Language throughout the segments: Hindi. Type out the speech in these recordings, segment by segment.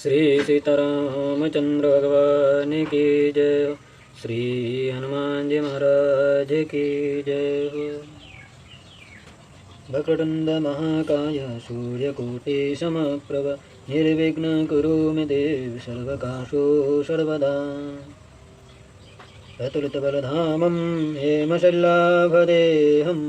श्री सीतारामचंद्र भगवान की जय। श्री हनुमान जी महाराज की जय हो। वक्रतुंड महाकाय सूर्यकोटि समप्रभ निर्विघ्न कुरु मे देव सर्वकार्येषु सर्वदा। अतुलितबलधामं हेमशल्लाभदेहं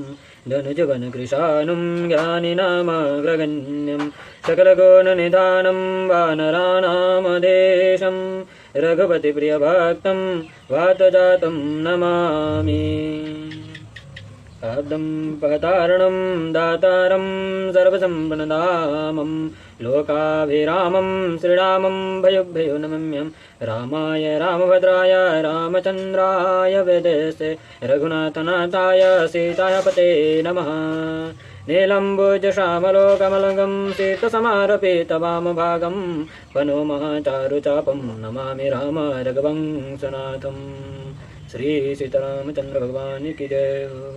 धनुजवनकृशानं ज्ञानिनामाग्रगण्यं सकलगुणनिधानं वानराणामधेशं रघुपतिप्रियभक्तं वातजातं नमामि। अब्दं पहतारणं दातारं सर्वसम्पन्नधामं लोकाभिरामं श्रीरामं भयुभयो नमम्यं। रामाय रामभद्राय रामचन्द्राय वेदसे रघुनाथनाथाय सीताय पते नमः। नीलम्बुजश्यामलोकमलगं सीतसमारपेतवामभागं वनोमहाचारुचापं नमामि राम रघुवंशनाथं। श्री सीतारामचंद्र भगवान की जय हो।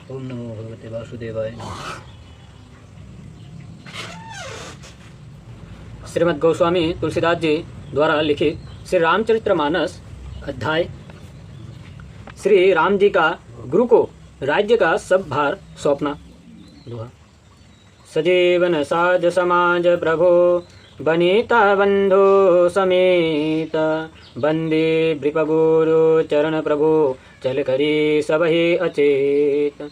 ओम नमो भगवते वासुदेवाय। श्रीमद् गोस्वामी तुलसीदास जी द्वारा लिखित श्री रामचरितमानस अध्याय। श्री राम जी का गुरु को राज्य का सब भार सौंपना। सजीवन साज समाज प्रभो बनीता बंधु समेत। बंदे बृपगुरु चरण प्रभु चल करी सबहि अचेत।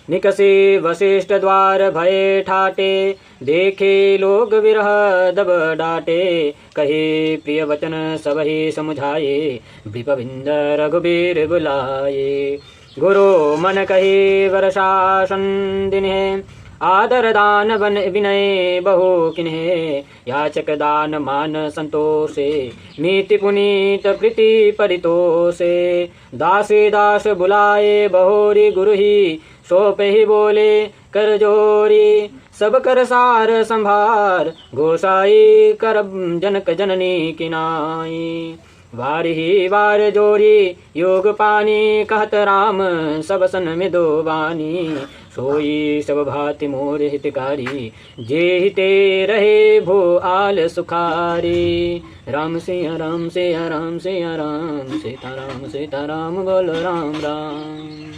निकसे वशिष्ठ द्वार भय ठाटे देखे लोग विरह दब डाटे। कहे प्रिय वचन सबहि समुझाए बृपबिंद रघुबीर बुलाए। गुरु मन कहे वरशासन दिन्हे आदर दान वन विनय बहु किन्हे। याचक दान मान संतोषे नीति पुनीत प्रीति परितोषे। दासी दास बुलाए बहोरी गुरु ही सौंपे ही बोले कर जोरी। सब कर सार संभार गोसाई कर जनक जननी किनाई। वार ही वार जोरी योग पानी कहत राम सब सन में दो बानी। सोई सब भांति मोर हितकारी जे हिते रहे भो आल सुखारी। राम सिया राम सिया राम सिया राम सीताराम सीताराम बोल राम राम।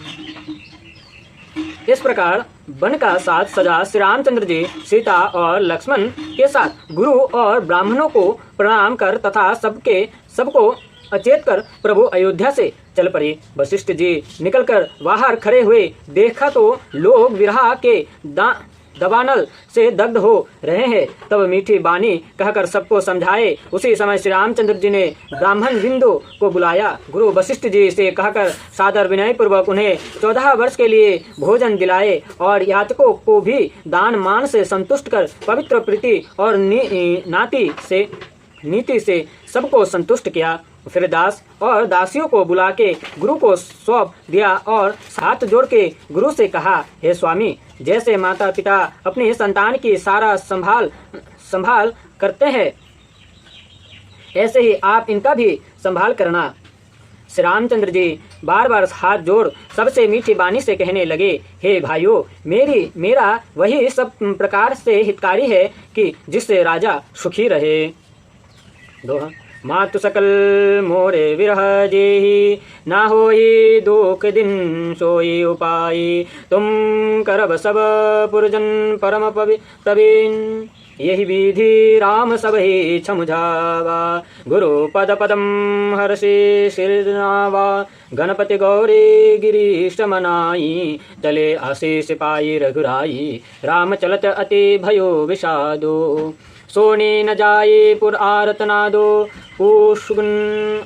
इस प्रकार वन का साथ सजा श्री रामचंद्र जी सीता और लक्ष्मण के साथ गुरु और ब्राह्मणों को प्रणाम कर तथा सबको अचेत कर प्रभु अयोध्या से चल पड़े। वशिष्ठ जी निकलकर बाहर खड़े हुए देखा तो लोग विरह के दबानल से दग्ध हो रहे हैं। तब मीठी बानी कहकर सबको समझाए। उसी समय श्री रामचंद्र जी ने ब्राह्मण बिंदु को बुलाया। गुरु वशिष्ठ जी से कहकर सादर विनय पूर्वक उन्हें 14 वर्ष के लिए भोजन दिलाए और याचकों को भी दान मान से संतुष्ट कर पवित्र प्रीति और नीति से सबको संतुष्ट किया। फिर दास और दासियों को बुला के गुरु को सौंप दिया और हाथ जोड़ के गुरु से कहा, हे स्वामी, जैसे माता पिता अपनी संतान की सारा संभाल करते हैं ऐसे ही आप इनका भी संभाल करना। श्री रामचंद्र जी बार बार हाथ जोड़ सबसे मीठी बानी से कहने लगे, हे भाइयों, मेरा वही सब प्रकार से हितकारी है कि जिससे राजा सुखी रहे। दोहा। मातु सकल मोरे विरह जेहि ना होई दुख दिन सोई उपाई। तुम करब सब पुरजन परम प्रवीण। यही विधि राम सबहि समुझावा। गुरु पद पदम हर्षि सिरनावा। गणपति गौरी गिरीश मनाई। चले आशीष पाई रघुराई। राम चलत अति भयो विषादो। सोनी न जाये पुर आरत नादो। पुष्गुन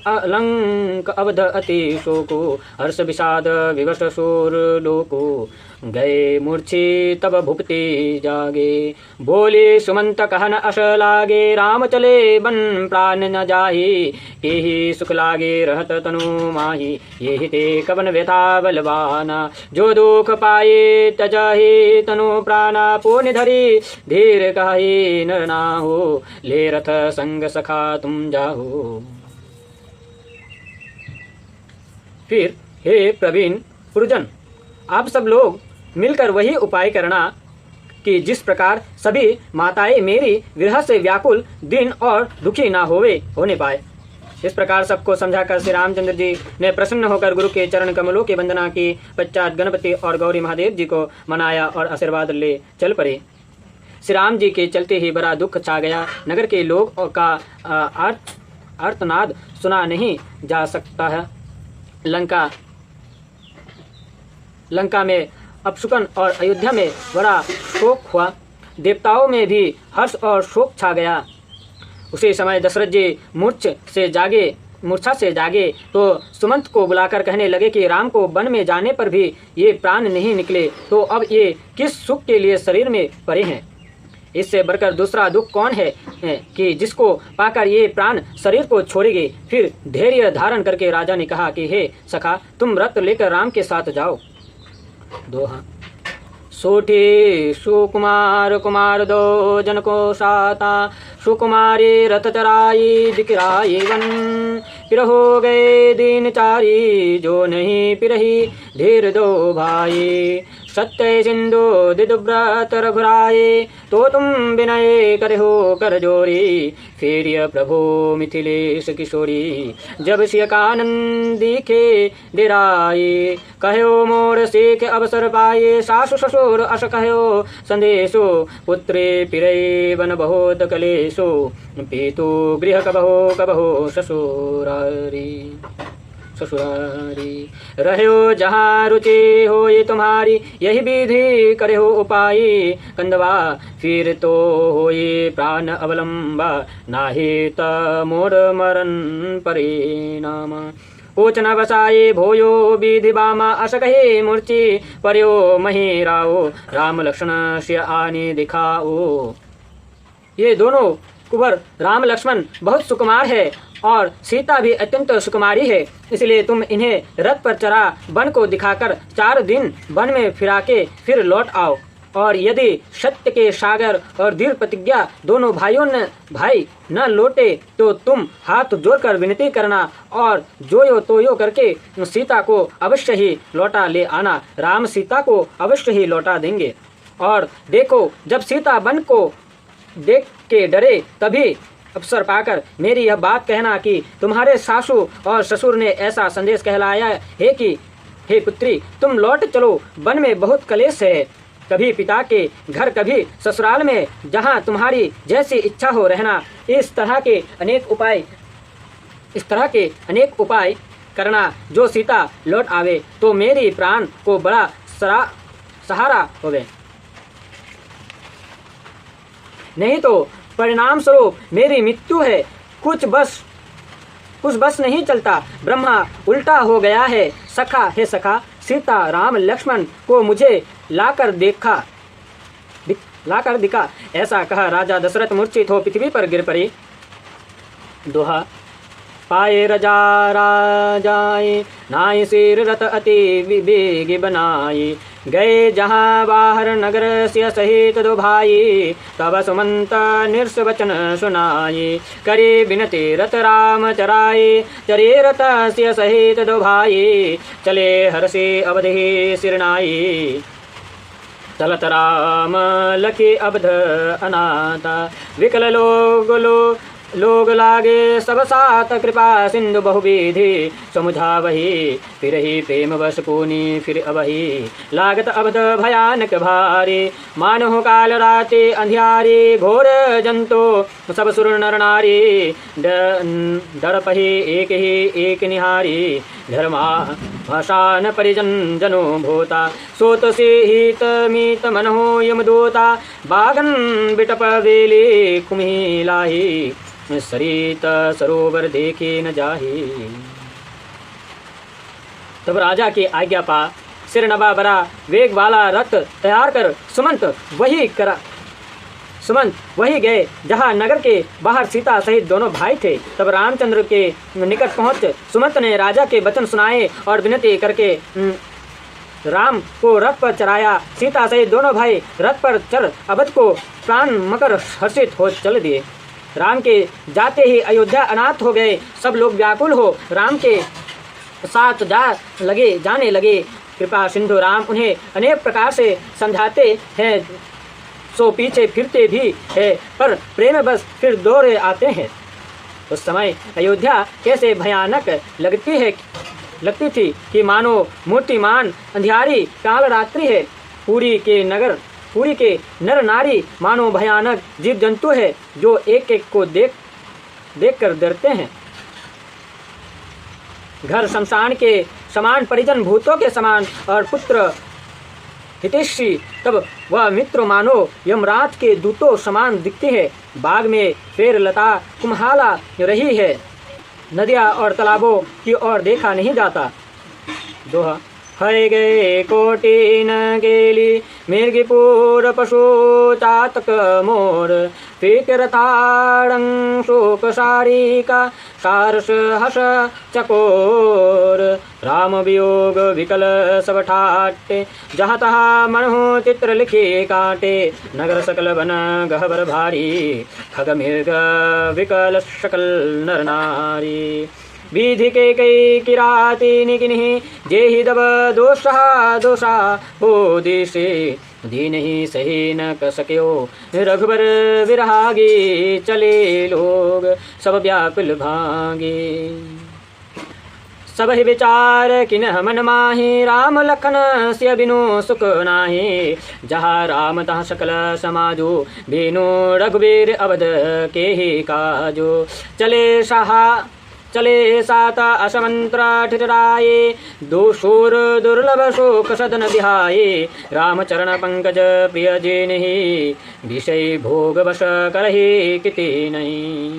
अलंक अवध अति शोको। हर्ष विषाद विवश शोर लोको। गए मूर्छी तब भुपति जागे। बोले सुमंत कहन अश लागे। राम चले बन प्राण न जाहि। तेहि सुख लागे रहत तनु माहि। ये ते कवन व्यथा बलवाना। जो दुख पाए तजहि तनु प्राणा। पुण्य धरी धीर काहि नर नाहो। ले रथ संग सखा तुम जाहो। फिर हे प्रवीण पुरजन, आप सब लोग मिलकर वही उपाय करना कि जिस प्रकार सभी माताएं मेरी विरह से व्याकुल दीन और दुखी ना होने पाए। इस प्रकार सबको समझाकर श्री रामचंद्र जी ने प्रसन्न होकर गुरु के चरण कमलों की वंदना की पश्चात गणपति और गौरी महादेव जी को मनाया और आशीर्वाद ले चल पड़े। श्री राम जी के चलते ही बड़ा दुख छा गया। नगर के लोग का आर्तनाद सुना नहीं जा सकता है। लंका में अपशुकन और अयोध्या में बड़ा शोक हुआ। देवताओं में भी हर्ष और शोक छा गया। उसी समय दशरथ जी मूर्छा से जागे तो सुमंत को बुलाकर कहने लगे कि राम को वन में जाने पर भी ये प्राण नहीं निकले तो अब ये किस सुख के लिए शरीर में पड़े हैं। इससे बढ़कर दूसरा दुख कौन है कि जिसको पाकर ये प्राण शरीर को छोड़ेंगे। फिर धैर्य धारण करके राजा ने कहा कि हे सखा, तुम रथ लेकर राम के साथ जाओ। दोहा। सोठी सुकुमार कुमार दो जन को साता, सुकुमारी रथ चराई दिखराई वन। फिर हो गए दीन चारी, जो नहीं पिरही धीर दो भाई। सत्य सिंधु दिदुव्रत रघुराए, तो तुम विनय करहो कर जोरी। फिर प्रभु मिथिलेश किशोरी, जब सिय कानन दिखे डेराए। कहो मोर सेख अवसर पाए, सासु ससुर अस कहो संदेशो। पुत्रे पिरय वन बहुत कलेशो, पीतु गृह कबहो ससुरारी। रहो जहाँ रुचि हो ये तुम्हारी, यही विधि करे हो उपाय। कंदवा फिर तो हो ये प्राण अवलंबा, नाहि त मोर मरण परिणाम। ओचन बसाए भोयो विधि बामा, अस कहे मूर्ति पर्यो मही राओ। राम लक्ष्मण से आने दिखाओ। ये दोनों कुंवर राम लक्ष्मण बहुत सुकुमार है और सीता भी अत्यंत सुकुमारी है, इसलिए तुम इन्हें रथ पर चढ़ा वन को दिखाकर 4 दिन वन में फिरा के फिर लौट आओ। और यदि सत्य के सागर और दृढ़ प्रतिज्ञा दोनों भाई न लौटे तो तुम हाथ जोड़कर विनती करना और जोयो तोयो करके सीता को अवश्य ही लौटा ले आना। राम सीता को अवश्य ही लौटा देंगे। और देखो, जब सीता वन को देख के डरे तभी अवसर पाकर मेरी यह बात कहना कि तुम्हारे सासू और ससुर ने ऐसा संदेश कहलाया है कि हे पुत्री, तुम लौट चलो, वन में बहुत कलेश है। कभी पिता के घर, कभी ससुराल में, जहाँ तुम्हारी जैसी इच्छा हो रहना। इस तरह के अनेक उपाय करना। जो सीता लौट आवे तो मेरी प्राण को बड़ा सहारा होवे, नहीं तो परिणाम स्वरूप मेरी मृत्यु है। कुछ बस नहीं चलता, ब्रह्मा उल्टा हो गया है। सखा, हे सखा, सीता राम लक्ष्मण को मुझे लाकर दिखा। ऐसा कहा राजा दशरथ मूर्छित हो पृथ्वी पर गिर पड़े। दोहा। पाए राजाए नाई सिर रथ अति बेगी बनाई। गए जहाँ बाहर नगर से सहित 2 भाई, तब सुमंत निरस वचन सुनाई। करे विनती रथ राम चराए, चरे रथ से सहित 2 भाई। चले हर्षे अवधि सिरनाई, चलत राम लखी अवध अनाथा। विकल लोग लागे सब साथ, कृपा सिंधु बहुविधि समुझा वही। फिर ही प्रेम बस पूनी फिर अवही, लागत अवध भयानक भारी। मानो काल राते अंधियारी, घोर जंतु सब सुर नर नारी। डर पही एक निहारी, धर्मा भाषान परिजन जनो भूता। सोत से हित मीत मनहो यमदूता, बागन बिटप वेले कुम्ही लाही। सरित सरोवर देखे न जाही। तब राजा की आज्ञा पा सिर नवा बरा वेग वाला रथ तैयार कर सुमंत वही गए जहाँ नगर के बाहर सीता सहित दोनों भाई थे। तब रामचंद्र के निकट पहुँच सुमंत ने राजा के वचन सुनाए और विनती करके राम को रथ पर चढ़ाया। सीता सहित दोनों भाई रथ पर चढ़ अवध को प्राण मकर हर्षित हो चल दिए। राम के जाते ही अयोध्या अनाथ हो गए। सब लोग व्याकुल हो राम के साथ जाने लगे। कृपा सिंधु राम उन्हें अनेक प्रकार से समझाते हैं सो पीछे फिरते भी है, पर प्रेम बस फिर दौड़े आते हैं। उस समय अयोध्या कैसे भयानक लगती थी कि मानो मूर्तिमान अंधियारी काल रात्रि है। पुरी के नर नारी मानो भयानक जीव जंतु है, जो एक एक को देख कर डरते हैं। घर शमशान के समान, परिजन भूतों के समान, और पुत्र हितैषी तब वह मित्र मानो यमराज के दूतों समान दिखती है। बाग में फेर लता कुम्हाला रही है, नदियाँ और तालाबों की ओर देखा नहीं जाता। दोहा। हय गए कोटि न गेली, मिर्गिपुर पशु चातक मोर, पीकरताड़ं शोक सारिका, सारस हस चकोर, राम वियोग विकल सब ठाटे, जहाँ तहाँ मनहु चित्र लिखे काटे, नगर सकल बन गहबर भारी, खग मृग विकल सकल नर नारी, विधि के कई किराती निकिन्हि, जेहि दब दोषा बोधि से, दीन ही सही न कर सक्यो, रघुबर विरहागी, चले लोग सब व्याकुल भागे। सब ही विचार किन्ह मन माहि, राम लखन सिय बिनु सुख नाहि, जहाँ राम तहाँ सकल समाजो, बिनु रघुवीर अवध के ही काजो, चले सात असमंत्र ठिठराये, दूषूर दुर्लभ शोक सदन बिहाये, रामचरण पंकज प्रिय जिन्हि, विषय भोग वश करहि किति नहीं।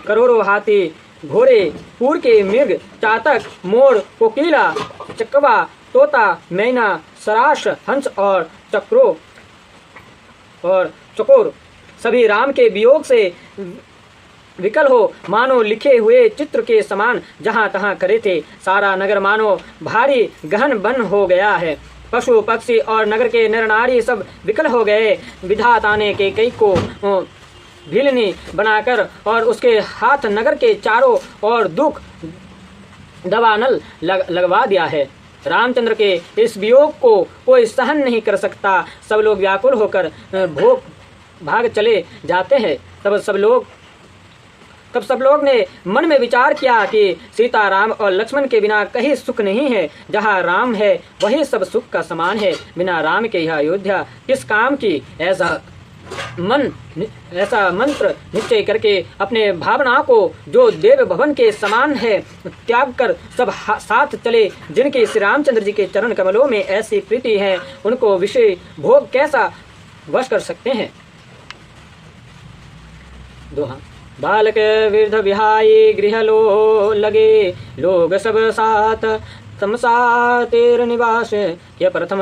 करोड़ों हाथी घोड़े, पूर के मृग, चातक, मोर, कोकिला, चकवा, तोता, मैना, सराश, हंस और चकोर सभी राम के वियोग से विकल हो मानो लिखे हुए चित्र के समान जहाँ तहाँ खड़े थे। सारा नगर मानो भारी गहन बन हो गया है। पशु पक्षी और नगर के नर नारी सब विकल हो गए। विधाता ने के कई को भीलनी बनाकर और उसके हाथ नगर के चारों ओर दुख दवानल लगवा दिया है। रामचंद्र के इस वियोग को कोई सहन नहीं कर सकता। सब लोग व्याकुल होकर भाग चले जाते हैं। तब सब लोग ने मन में विचार किया कि सीता, राम और लक्ष्मण के बिना कहीं सुख नहीं है। जहाँ राम है वही सब सुख का समान है। बिना राम के यह अयोध्या किस काम की। ऐसा मंत्र निश्चय करके अपने भावना को जो देव भवन के समान है त्याग कर सब साथ चले। जिनके श्री रामचंद्र जी के चरण कमलों में ऐसी प्रीति है उनको विषय भोग कैसा वश कर सकते हैं। दोहा। बालक वृद्ध विहाई गृह लो लगे, लोग सब साथ तमसा तेर निवास। किया प्रथम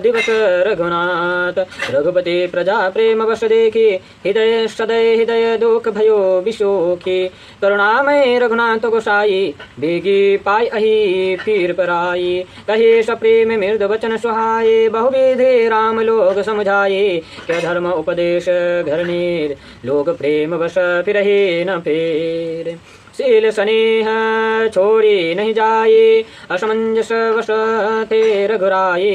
दिवस रघुनाथ, रघुपति प्रजा प्रेम वश देखी। हृदय सदय हृदय दुख भयो विशोखी। करुणामय रघुनाथ गोसाई, बेगी पाई अहि पीर पराई। कहे सप्रेम मृद वचन सुहाये, बहुविधि राम लोग समझाये। क्या धर्म उपदेश घर नीर, लोग प्रेम वश फिरहि न फेर। शील स्नेह छोड़ी नहीं जाए, असमंजस वश थे रघुराए।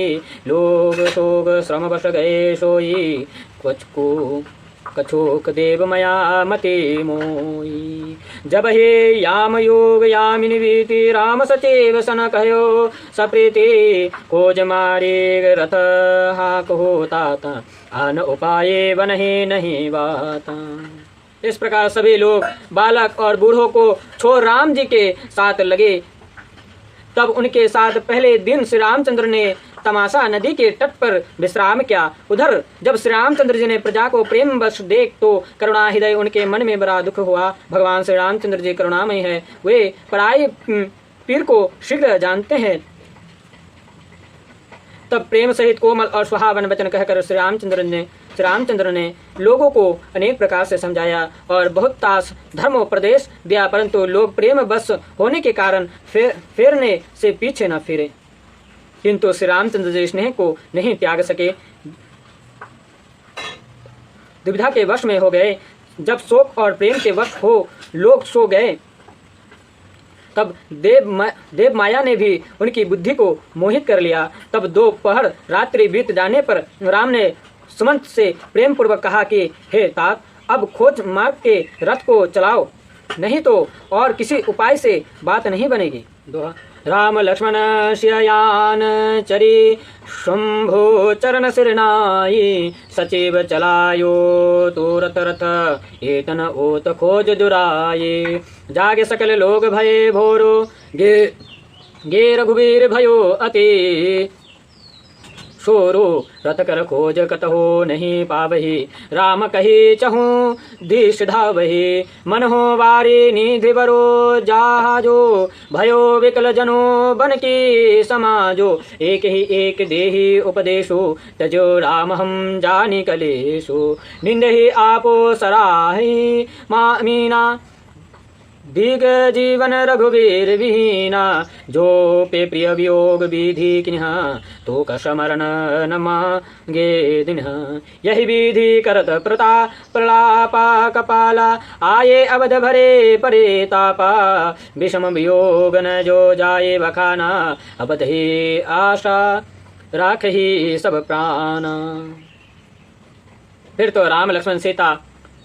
लोग शोक श्रम वश गए सोई, कछोक देव मया मति मोई। जब हे याम योग यामिनी वीति, राम सचेव सन कहो सप्रीति। खोज मारे रथ हाक होता, आन उपाये बनहि नहीं बाता। इस प्रकार सभी लोग बालक और बूढ़ों को छोड़ राम जी के साथ लगे। तब उनके साथ पहले दिन श्री रामचंद्र ने तमाशा नदी के तट पर विश्राम किया। उधर जब श्री रामचंद्र जी ने प्रजा को प्रेम वश देख तो करुणा हृदय उनके मन में बड़ा दुख हुआ। भगवान श्री रामचंद्र जी करुणामय है, वे पराई पीर को शीघ्र जानते हैं। तब प्रेम सहित कोमल और सुहावन वचन कहकर श्री रामचंद्र ने लोगों को अनेक प्रकार से समझाया और बहुत तास धर्मोपदेश दिया, परंतु लोग प्रेम बस होने के कारण फेरने से पीछे न फिरे। किंतु श्री रामचंद्र जी स्नेह को नहीं त्याग सके, दुविधा के वश में हो गए। जब शोक और प्रेम के वश हो लोग सो गए, तब देव माया ने भी उनकी बुद्धि को मोहित कर लिया। तब दोपहर रात्रि बीत जाने पर राम ने सुमंत से प्रेम पूर्वक कहा कि हे तात, अब खोज मार्ग के रथ को चलाओ, नहीं तो और किसी उपाय से बात नहीं बनेगी। दोहा। राम लक्ष्मण शियान चरी शंभु चरण सिरनाई, सचिव चलायो तो रथ रथ एतन ओत खोज दुराये, जागे सकल लोग भये भोरो गे रघुवीर भयो अति, शोरो रथ कर खोज कतहो नहीं पावही, राम कही चहूँ दिश धावही, मन हो वारी निधि बरो जहाजो, भयो विकल जनो बन की समाजो, एक ही एक देही उपदेशो, तजो राम हम जानी कलेशो, निंद ही आपो सराही मीना, दीग जीवन रघुवीर विहीना, जो पे प्रिय वियोग विधि किन्हा, तो कसमरण न मांगे दिन, यही विधि करत प्रलापा कपाला, आये अवध भरे परे तापा, विषम वियोग न जो जाए बखाना, अवध ही आशा राख ही सब प्राण। फिर तो राम लक्ष्मण सीता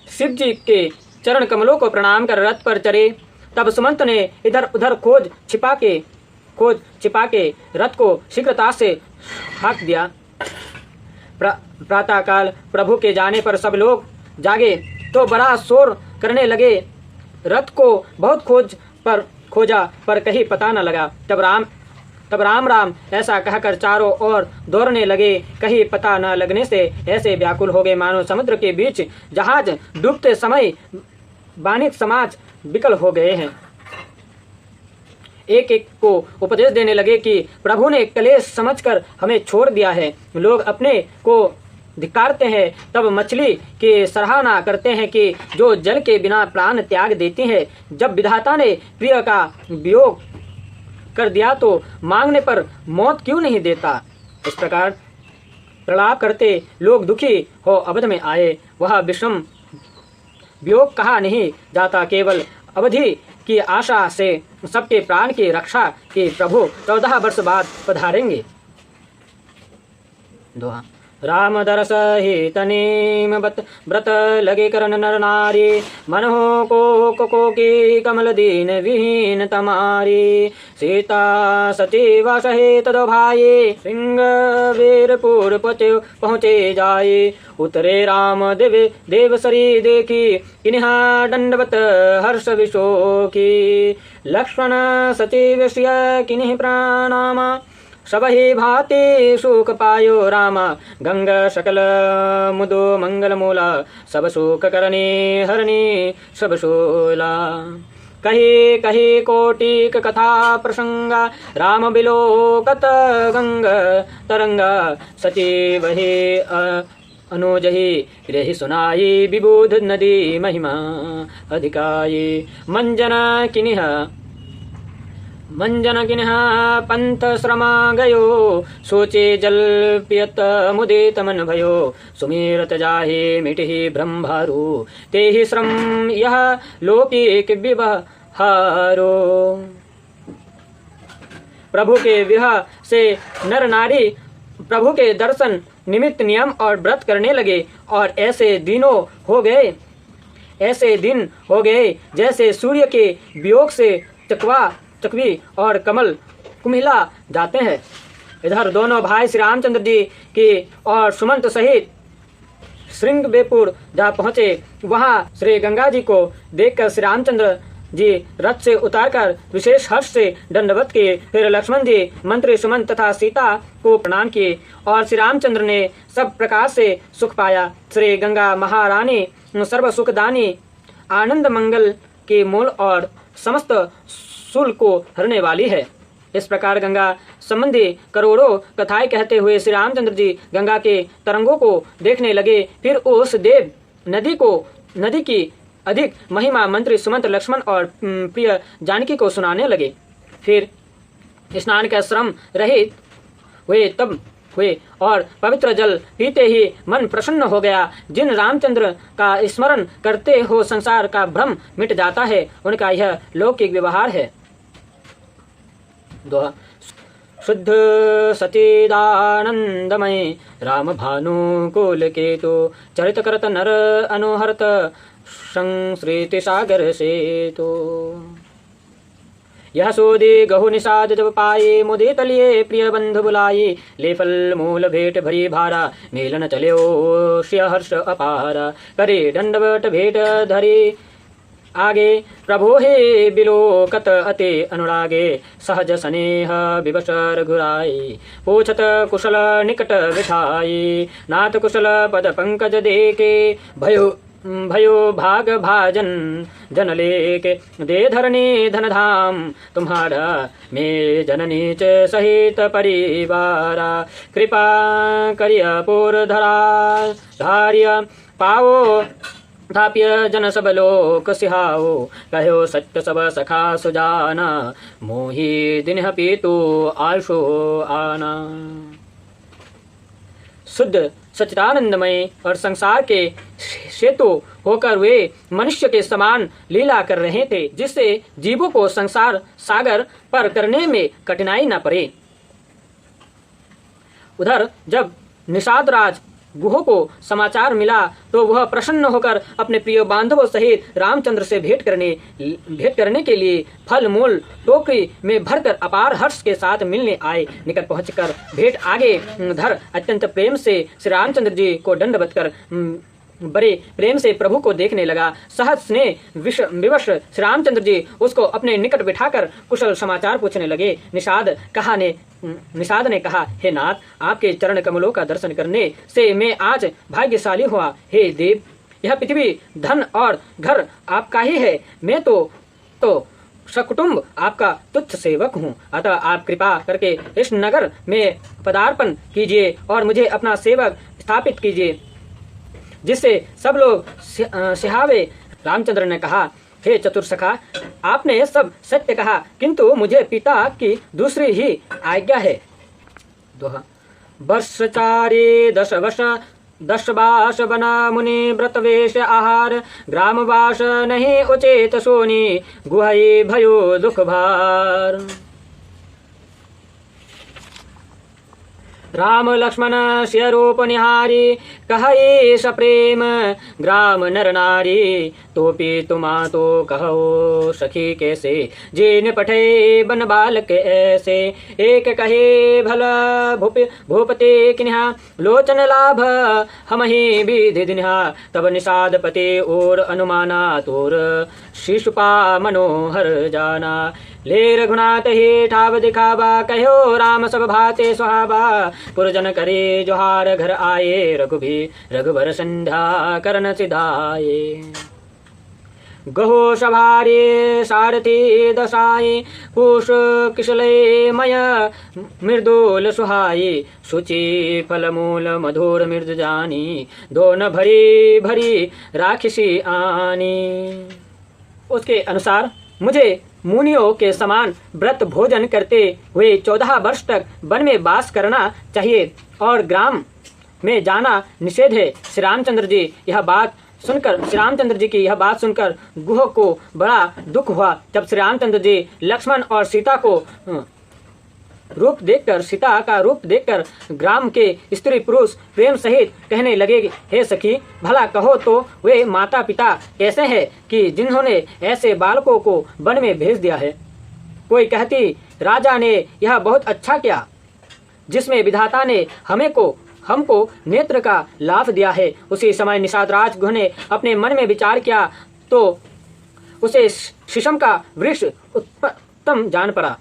शिव जी के चरण कमलों को प्रणाम कर रथ पर चढ़े। तब सुमंत ने इधर उधर खोज छिपा के रथ को शीघ्रता से हाँक दिया। प्रातःकाल प्रभु के जाने पर सब लोग जागे तो बड़ा शोर करने लगे। रथ को बहुत खोजा पर कहीं पता न लगा। तब राम ऐसा कहकर चारों ओर दौड़ने लगे। कहीं पता न लगने से ऐसे व्याकुल हो गए मानो समुद्र के बीच जहाज डूबते समय वाणिक समाज विकल हो गए हैं। एक एक को उपदेश देने लगे कि प्रभु ने कलेश समझकर हमें छोड़ दिया है। लोग अपने को धिक्कारते हैं, तब मछली की सराहना करते हैं कि जो जल के बिना प्राण त्याग देती है। जब विधाता ने प्रिय का वियोग कर दिया तो मांगने पर मौत क्यों नहीं देता। इस प्रकार प्रलाप करते लोग दुखी हो अवध में आए। वह विषम वियोग कहा नहीं जाता। केवल अवधि की आशा से सबके प्राण की रक्षा के प्रभु 14 वर्ष बाद पधारेंगे। दोहा। राम दरस ही तनीम व्रत लगे करन नर नारी, मन हो को की कमल दीन विहीन तमारी। सीता सती वसहे तदो भाई, सिंह वीरपुर पहुँचे जाए। उतरे राम देव सरी देखी, किन्हा दंडवत हर्ष विशोकी। लक्ष्मण सचिव श्रिय किन्हि प्रणामा, सबहि भाति सुख पायो रामा। गंग सकल मुदो मंगल मूला, सब सुख करनी हरणी सब शोला। कही कही कोटिक कथा प्रसंगा, राम बिलोकत गंग तरंगा। सचिव ही अनुजहि रही सुनाई, विबुध नदी महिमा अधिकाई। मंजन किन्ह पंथ श्रमा गयो, सोचे जल पियत मुदित मन भयो। सुमिरत जाहे मिटहि ब्रह्मभारो, तेहि श्रम यह लौकिक विवहारो। प्रभु के विवाह से नर नारी प्रभु के दर्शन निमित्त नियम और व्रत करने लगे। और ऐसे दिन हो गए जैसे सूर्य के वियोग से चकवी और कमल कुम्हिला जाते हैं। इधर दोनों भाई श्री रामचंद्र जी की और सुमंत सहित श्रृंगवेरपुर जा पहुंचे। वहां श्री गंगा जी को देखकर श्री रामचंद्र जी रथ से उतारकर विशेष हर्ष से दंडवत किए। फिर लक्ष्मण जी मंत्री सुमंत तथा सीता को प्रणाम किए और श्री रामचंद्र ने सब प्रकार से सुख पाया। श्री गंगा महारानी सर्व सुखदानी, आनंद मंगल के मूल और समस्त शूल को हरने वाली है। इस प्रकार गंगा संबंधी करोड़ों कथाएं कहते हुए श्री रामचंद्र जी गंगा के तरंगों को देखने लगे। फिर उस देव नदी की अधिक महिमा मंत्री सुमंत, लक्ष्मण और प्रिय जानकी को सुनाने लगे। फिर स्नान का श्रम रहित हुए और पवित्र जल पीते ही मन प्रसन्न हो गया। जिन रामचंद्र का स्मरण करते हो संसार का भ्रम मिट जाता है, उनका यह लौकिक व्यवहार है। शुद्ध सचिदानंदमय राम भानुकुल केतु चरित करत नर अनुहरत संस्कृति सागर से तो यह सोदे गहु निषाद जब पाए मुदे तलिए प्रिय बंधु बुलाए ले फल मूल भेंट भरी भारा मेलन चल्यो श्रिय हर्ष अपारा करे दंडवट भेंट धरे आगे प्रभो हे बिलोकत अति अनुरागे सहज स्नेह विवश रघुराई पूछत कुशल निकट बिठाई नाथ कुशल पद पंकज देके भयो भाग भाजन जन लेके दे धरनी धन धाम तुम्हारा में जननी च सहित परिवारा कृपा करिय पुर धरा धार्य पाओ थाप्य जन सब लोक सिहाओ कहो सत्य सब सखा सुजाना मोहि दिन पीतु आशो आना। शुद्ध सच्चिदानंदमय और संसार के सेतु होकर वे मनुष्य के समान लीला कर रहे थे, जिससे जीवों को संसार सागर पर करने में कठिनाई न पड़े। उधर जब निषाद राज गुह को समाचार मिला तो वह प्रसन्न होकर अपने प्रिय बांधवों सहित रामचंद्र से भेंट करने के लिए फल मूल टोकरी में भरकर अपार हर्ष के साथ मिलने आए। निकट पहुंचकर भेंट आगे धर अत्यंत प्रेम से श्री रामचंद्र जी को दंडवत कर बड़े प्रेम से प्रभु को देखने लगा। सहज स्नेह विवश श्री रामचंद्र जी उसको अपने निकट बिठाकर कुशल समाचार पूछने लगे। निषाद ने कहा, हे नाथ, आपके चरण कमलों का दर्शन करने से मैं आज भाग्यशाली हुआ। हे देव, यह पृथ्वी धन और घर आपका ही है। मैं तो सकुटुंब आपका तुच्छ सेवक हूँ। अतः आप कृपा करके इस नगर में पदार्पण कीजिए और मुझे अपना सेवक स्थापित कीजिए, जिससे सब लोग सिहावे। रामचंद्र ने कहा, हे चतुर सखा, आपने सब सत्य कहा, किंतु मुझे पिता की दूसरी ही आज्ञा है। दोहा वर्ष चारे दश बास बना मुनि व्रत वेश आहार ग्रामवास नहीं उचेत सोनी गुहई भयो दुख भार। राम लक्ष्मण सिय रूप निहारी कहे सप्रेम ग्राम नर नारी तोपी तुमा तो कहो सखी कैसे जिन पठे बन बालक ऐसे एक कहे भला भूपते किन्हा लोचन लाभ हम ही विधि दिन्हा तब निषाद पते और अनुमाना तोर शिशुपा मनोहर जाना ले रघुनाथ ही ठाव दिखावा कहो राम सब भाते सुहावा पुरजन करे जोहार घर आए रघुबर संध्या करन सिधाए गहो सभारे सारथी दशाई कुश किशले मय मृदुल सुहाई सुचि फलमूल मधुर मृद जानी दोन भरी भरी राक्षसी आनी। उसके अनुसार मुझे मुनियों के समान व्रत भोजन करते हुए 14 वर्ष तक वन में वास करना चाहिए और ग्राम में जाना निषेध है। श्री रामचंद्र जी की यह बात सुनकर गुह को बड़ा दुख हुआ। जब श्री रामचंद्र जी लक्ष्मण और सीता का रूप देखकर ग्राम के स्त्री पुरुष प्रेम सहित कहने लगे, हे सखी, भला कहो तो वे माता पिता कैसे हैं कि जिन्होंने ऐसे बालकों को वन में भेज दिया है। कोई कहती, राजा ने यह बहुत अच्छा किया जिसमें विधाता ने हमको नेत्र का लाभ दिया है। उसी समय निषाद राज गुह ने अपने मन में विचार किया तो उसे शीशम का वृक्ष उत्तम जान पड़ा।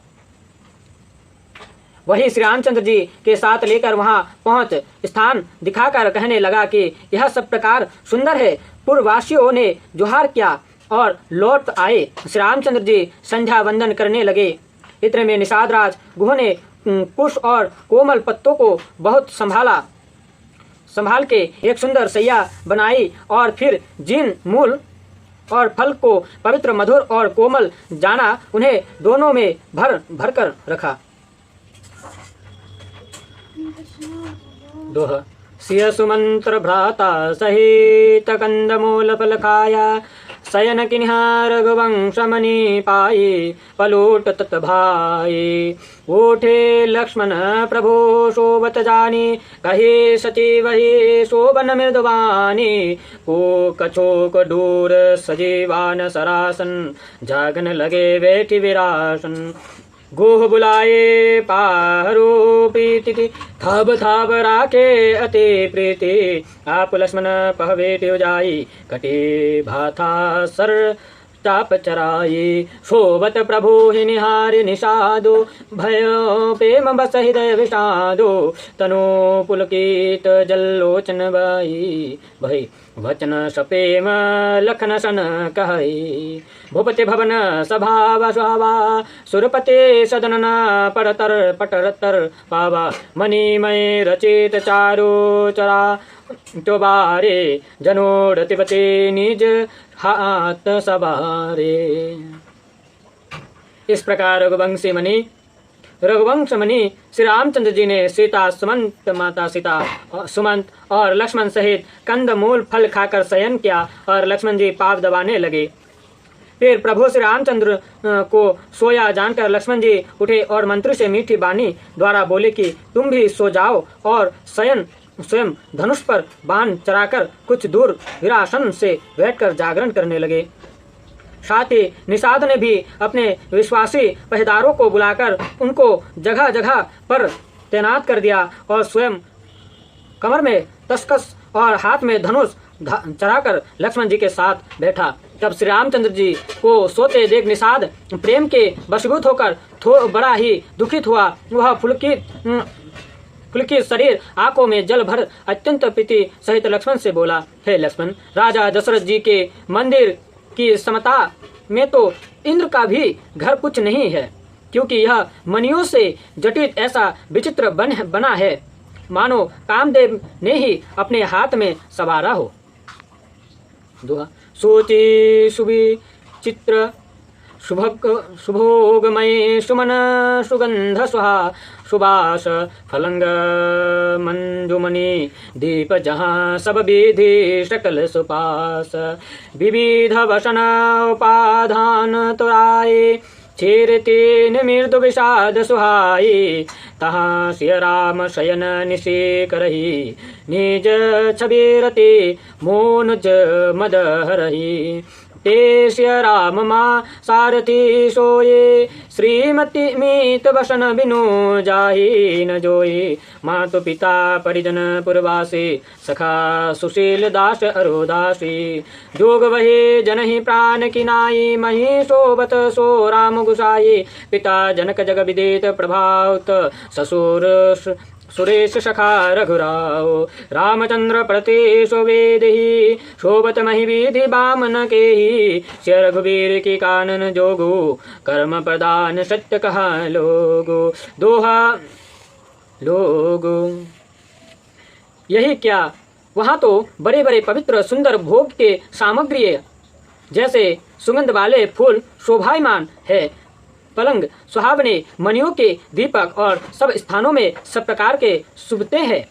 वही श्री रामचंद्र जी के साथ लेकर वहां पहुंच स्थान दिखाकर कहने लगा कि यह सब प्रकार सुंदर है। पूर्ववासियों ने जोहार किया और लौट आए। श्री रामचंद्र जी संध्या वंदन करने लगे। इतने में निषाद राज गुह ने कुश और कोमल पत्तों को बहुत संभाल के एक सुंदर सैया बनाई और फिर जिन मूल और फल को पवित्र मधुर और कोमल जाना उन्हें दोनों में भर कर रखा। दोहा सिय सुमंत्र भ्राता सहित कंदमूल फल खाया शयन किन्हा रघुवंश मणि पाई पलूट तत भाई उठे लक्ष्मण प्रभु शोभत जानी कहे सचिव ही शोभन मृदवानी को कछोक दूर सजीवान सरासन जागन लगे बैठी विरासन गोह बुलाए पारो प्रीति थाब थाब राखे अति प्रीति आप लक्ष्मण पहवेट जाई कटे भाथा सर ताप चराई शोभत प्रभु ही निहारि निषादो भयो प्रेम बस हृदय विषादो तनो पुलकित जल्लोचन बाई भई वचन सप्रेम लखन सन कहई भूपति भवन सभा सुहावा सुरपति सदन पड़तर पटरतर पावा मणिमय रचित चारो चरा चोबारे जनोरतिपति निज हाथ सवारे। इस प्रकार रघुवंश मणि श्री रामचंद्र जी ने सीता सुमंत माता सीता सुमंत और लक्ष्मण सहित कंद मूल फल खाकर शयन किया और लक्ष्मण जी पाप दबाने लगे। फिर प्रभु श्री रामचंद्र को सोया जानकर लक्ष्मण जी उठे और मंत्री से मीठी वाणी द्वारा बोले कि तुम भी सो जाओ और स्वयं धनुष पर बाण चराकर कुछ दूर विरासन से बैठकर जागरण करने लगे। साथ ही निषाद ने भी अपने विश्वासी पहरेदारों को बुलाकर उनको जगह जगह पर तैनात कर दिया और स्वयं कमर में तस्कस और हाथ में धनुष चढ़ाकर लक्ष्मण जी के साथ बैठा। तब श्री रामचंद्र जी को सोते देख निषाद प्रेम के वशीभूत होकर बड़ा ही दुखित हुआ। वह पुलकित शरीर आंखों में जल भर अत्यंत प्रीति सहित लक्ष्मण से बोला, हे लक्ष्मण, राजा दशरथ जी के मंदिर की समता में तो इंद्र का भी घर कुछ नहीं है, क्योंकि यह मणियों से जटित ऐसा विचित्र बना है मानो कामदेव ने ही अपने हाथ में सवारा हो। दोहा सोची शुभि चित्र शुभोगमय सुमन सुगंध सुहा सुबास फलंग मंजुमणि दीप जहाँ सब विधि सकल सुपास विविध वसन उपाधान तुराए छेरते मृदु विषाद सुहाई तहाँ सिय राम शयन निशे करही निज छबेरते मोनुज मद हरही ते सिय राम माँ सारथी सोये श्रीमती मीत वसन बिनु जाहि न जोई मातु पिता परिजन पुरवासी सखा सुशील दास अरोदासी जोग वही जनहि प्राण की नाई मही शोभत सो राम गुसाई पिता जनक जग विदित प्रभावत ससुर सुरेश सखा रघुराव रामचंद्र प्रतिशो वेदहि शोभत महि विधि बामन के ही श्री रघुवीर की कानन जोगु कर्म प्रदान सत्य कहा लोगो दोहा लोगो। यही क्या, वहाँ तो बड़े बड़े पवित्र सुंदर भोग के सामग्री जैसे सुगंध वाले फूल शोभायमान है, पलंग सुहावने मणियों के दीपक और सब स्थानों में सब प्रकार के सुबते हैं।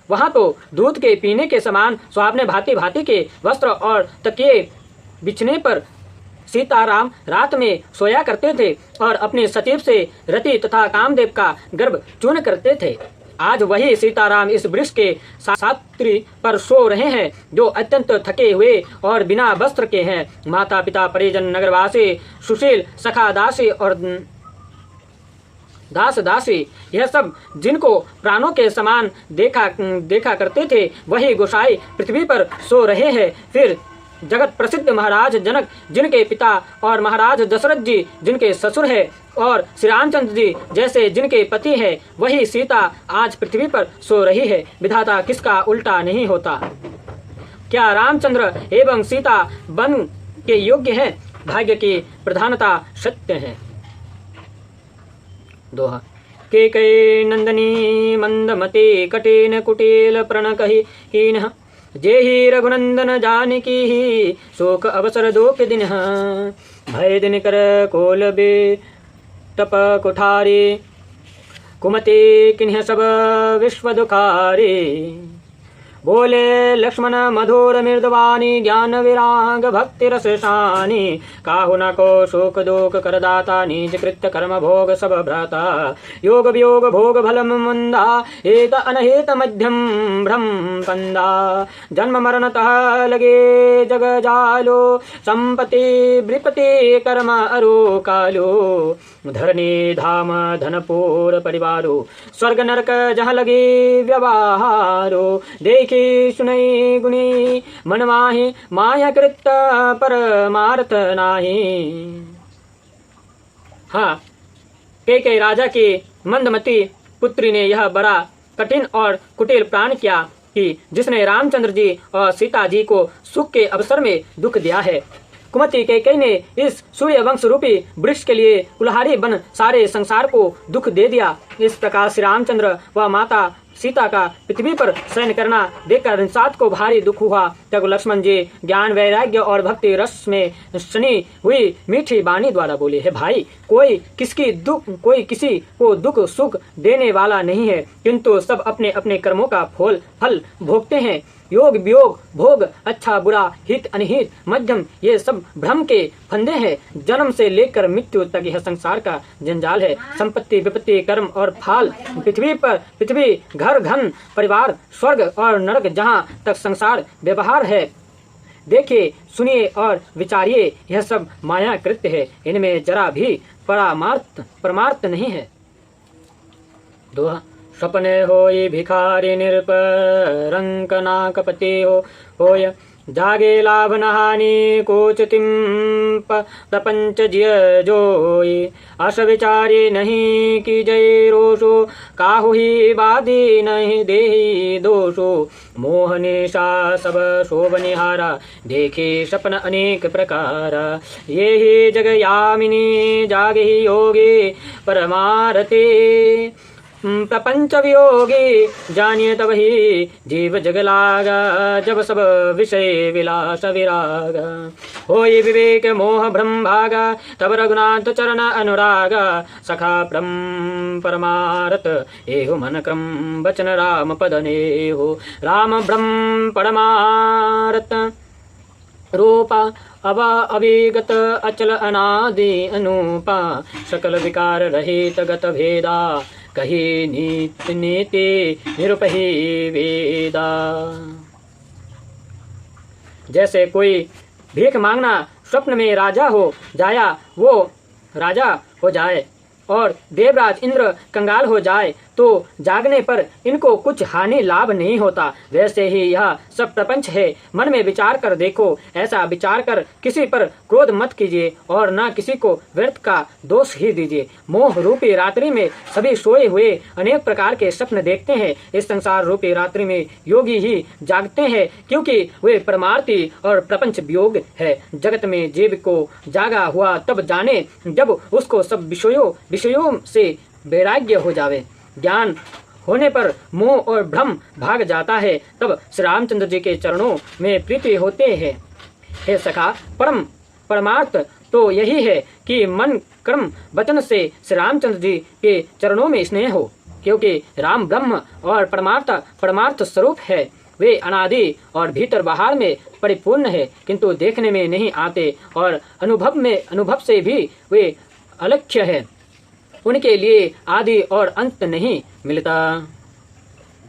वहाँ तो दूध के पीने के समान सुहावने भांति भांति के वस्त्र और तकिए बिछने पर सीताराम रात में सोया करते थे और अपने सचिव से रति तथा कामदेव का गर्भ चूर्ण करते थे। आज वही सीताराम इस वृक्ष के सात्री पर सो रहे हैं जो अत्यंत थके हुए और बिना वस्त्र के हैं। माता पिता परिजन नगरवासी सुशील सखा दासी और दास दासी यह सब जिनको प्राणों के समान देखा करते थे वही गोसाई पृथ्वी पर सो रहे हैं। फिर जगत प्रसिद्ध महाराज जनक जिनके पिता और महाराज दशरथ जी जिनके ससुर है और श्री रामचंद्र जी जैसे जिनके पति है वही सीता आज पृथ्वी पर सो रही है। विधाता किसका उल्टा नहीं होता। क्या रामचंद्र एवं सीता बन के योग्य हैं? भाग्य की प्रधानता सत्य है। दोहा केकई नंदनी मंदमती कठिन कुटिल प्रण कही हीन जेहि रघुनंदन जानकी ही शोक अवसर दोख दिन भय दिन कर कोल बे तप कुठारी कुमति किन्ह सब विश्व दुखारी बोले लक्ष्मण मधुर मृदवानी ज्ञान विराग भक्ति रस शानी काहु न को शोक दोक करदाता निज कृत्य कर्म भोग सब भ्राता योग वियोग भोग भलम मंदा हेत अनहेत मध्यम भ्रम कंदा जन्म मरणतः लगे जग जालो संपत्ति विपत्ति कर्म अरु कालो धरनी धाम धनपुर परिवारो स्वर्ग नरक जहाँ लगे व्यवहारो देखी सुनई गुनी मन माहि माया कृत परमार्थ नाही। हाँ, कई राजा की मंदमती पुत्री ने यह बड़ा कठिन और कुटिल प्राण किया कि जिसने रामचंद्र जी और सीता जी को सुख के अवसर में दुख दिया है। कुमति कैकेयी ने इस सूर्य वंश रूपी वृक्ष के लिए कुल्हाड़ी बन सारे संसार को दुख दे दिया। इस प्रकार श्री रामचंद्र व माता सीता का पृथ्वी पर शयन करना देखकर निषाद को भारी दुख हुआ। तब लक्ष्मण जी ज्ञान वैराग्य और भक्ति रस में सनी हुई मीठी वाणी द्वारा बोले, है भाई, कोई किसी को दुख सुख देने वाला नहीं है, किंतु सब अपने अपने कर्मों का फल भोगते हैं। योग वियोग भोग अच्छा बुरा हित अनहित मध्यम ये सब भ्रम के फंदे हैं। जन्म से लेकर मृत्यु तक यह संसार का जंजाल है। संपत्ति विपत्ति कर्म और फाल पृथ्वी घर घन परिवार स्वर्ग और नरक जहाँ तक संसार व्यवहार है। देखिए सुनिए और विचारिए, यह सब माया कृत्य है, इनमें जरा भी परमार्थ नहीं है। दोहा सपने होई भिखारी निरपरंकना कपति होय जागे लाभ नहानि कोचतिम प्रपंच जिय जोई आश विचारी नहीं की जय रोषो काहु ही बादी नहीं देहि दोषो मोह निशा सब शोभनिहारा देखे सपन अनेक प्रकार ये ही जग यामिनी जागे ही योगी परमारते प्रपंच वियोगी जानिए तब ही जीव जग लागा जब सब विषय विलास विराग होई विवेक मोह भ्रम भागा तब रघुनाथ चरण अनुरागा सखा परमारत एहो मन क्रम वचन राम पदने हो राम ब्रह्म परमारत रूपा अविगत अचल अनादि अनूपा सकल विकार रहित गत भेदा कही नीति निरुपही वेदा। जैसे कोई भीख मांगना स्वप्न में राजा हो जाए और देवराज इंद्र कंगाल हो जाए तो जागने पर इनको कुछ हानि लाभ नहीं होता, वैसे ही यह सब प्रपंच है। मन में विचार कर देखो, ऐसा विचार कर किसी पर क्रोध मत कीजिए और न किसी को व्यर्थ का दोष ही दीजिए। मोह रूपी रात्रि में सभी सोए हुए अनेक प्रकार के स्वप्न देखते हैं। इस संसार रूपी रात्रि में योगी ही जागते हैं, क्योंकि वे परमार्थी और प्रपंच वियोग है। जगत में जीव को जागा हुआ तब जाने जब उसको सब विषयों से वैराग्य हो जावे। ज्ञान होने पर मोह और भ्रम भाग जाता है, तब श्री रामचंद्र जी के चरणों में प्रीति होते हैं। हे सखा, परमार्थ तो यही है कि मन कर्म वचन से श्री रामचंद्र जी के चरणों में स्नेह हो, क्योंकि राम ब्रह्म और परमार्थ स्वरूप है। वे अनादि और भीतर बाहर में परिपूर्ण है, किंतु देखने में नहीं आते और अनुभव से भी वे अलक्ष्य है। उनके लिए आदि और अंत नहीं मिलता।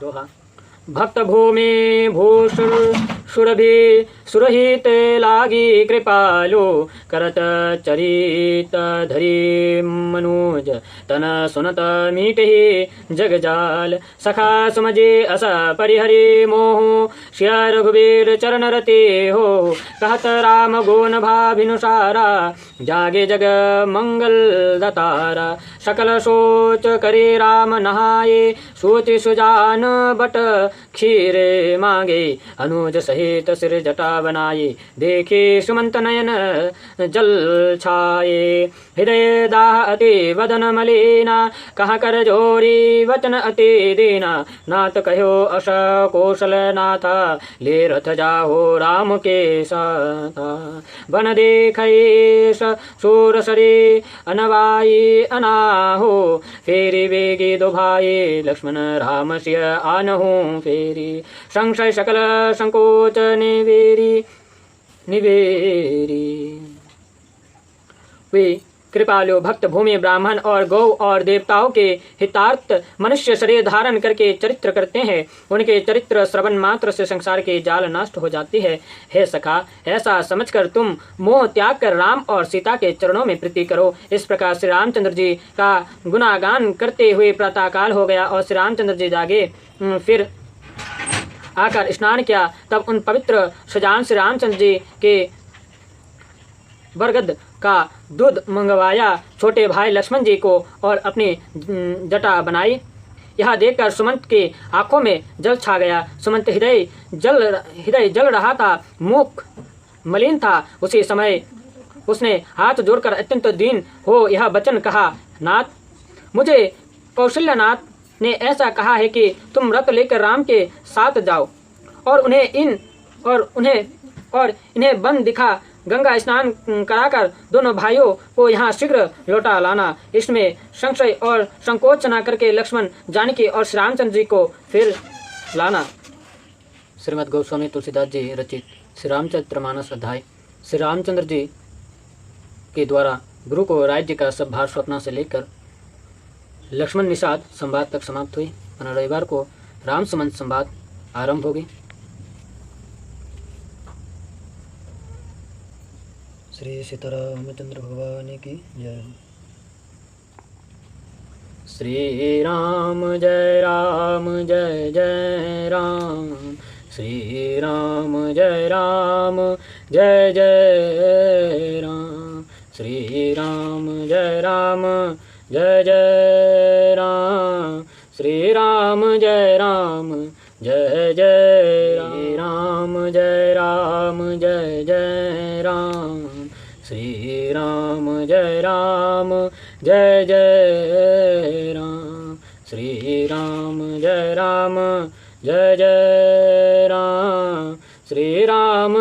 दोहा भक्त भूमि भूषुर सुरभि सुरहित लागी कृपालो करत चरित धरी मनुज तन सुनत मीटहि जगजाल सखा सुमजे अस परिहरि मोह श्या रघुवीर चरण रते हो कहत राम गोन भाभिनुसारा जागे जग मंगल दतारा सकल सोच करे राम नहाये सोच सुजान बट क्षीरे मांगे अनुज सहित सहित सिर जटा बनाए, देखे सुमंत नयन जल छाए। हृदय दाह अति वदन मलिना, कहाँ कर जोरी वचन अति दीना। नाथ कहो अस कौशल नाथा, ले रथ जाहो राम के साथा। बन देखे सूर सरे अनवाई अनाहो, फेरी वेगी दो भाई लक्ष्मण राम सिय आनहु फेरी। संशय सकल संकोच निवेरी वे कृपालु भक्त भूमि ब्राह्मण और गौ और देवताओं के हितार्थ मनुष्य शरीर धारण करके चरित्र करते हैं। उनके चरित्र श्रवण मात्र से संसार के जाल नष्ट हो जाती है। हे सखा, ऐसा समझकर तुम मोह त्याग कर राम और सीता के चरणों में प्रीति करो। इस प्रकार श्री रामचंद्र जी का गुणागान करते हुए प्रातःकाल हो गया और श्री रामचंद्र जी जागे, फिर आकर स्नान किया। तब उन पवित्र सुजान श्री रामचंद्र जी के बरगद का दूध मंगवाया, छोटे भाई लक्ष्मण जी को और अपनी जटा बनाई। यह देखकर सुमंत के आंखों में जल छा गया। सुमंत हृदय जल रहा था, मुख मलिन था। उसी समय उसने हाथ जोड़कर अत्यंत दीन हो यह वचन कहा, नाथ, मुझे कौशल्यनाथ ने ऐसा कहा है कि तुम रथ लेकर राम के साथ जाओ और इन्हें वन दिखा गंगा स्नान कराकर दोनों भाइयों को यहाँ शीघ्र लौटा लाना। इसमें संशय और संकोच न करके लक्ष्मण, जानकी और श्री रामचंद्र जी को फिर लाना। श्रीमद् गोस्वामी तुलसीदास जी रचित श्री रामचरितमानस अध्याय। श्री रामचंद्र जी के द्वारा गुरु को राज्य का सब भार स्वप्न से लेकर लक्ष्मण निषाद संवाद तक समाप्त हुई। रविवार को राम संबंध संवाद आरंभ होगी। श्री सीतारामचंद्र भगवान की जय। श्री राम जय जय राम, श्री राम जय जय राम, श्री राम जय जय राम, श्री राम जय जय राम, जय जय राम, श्री राम जय जय राम, श्री राम जय जय राम, श्री राम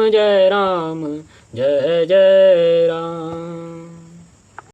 जय जय राम।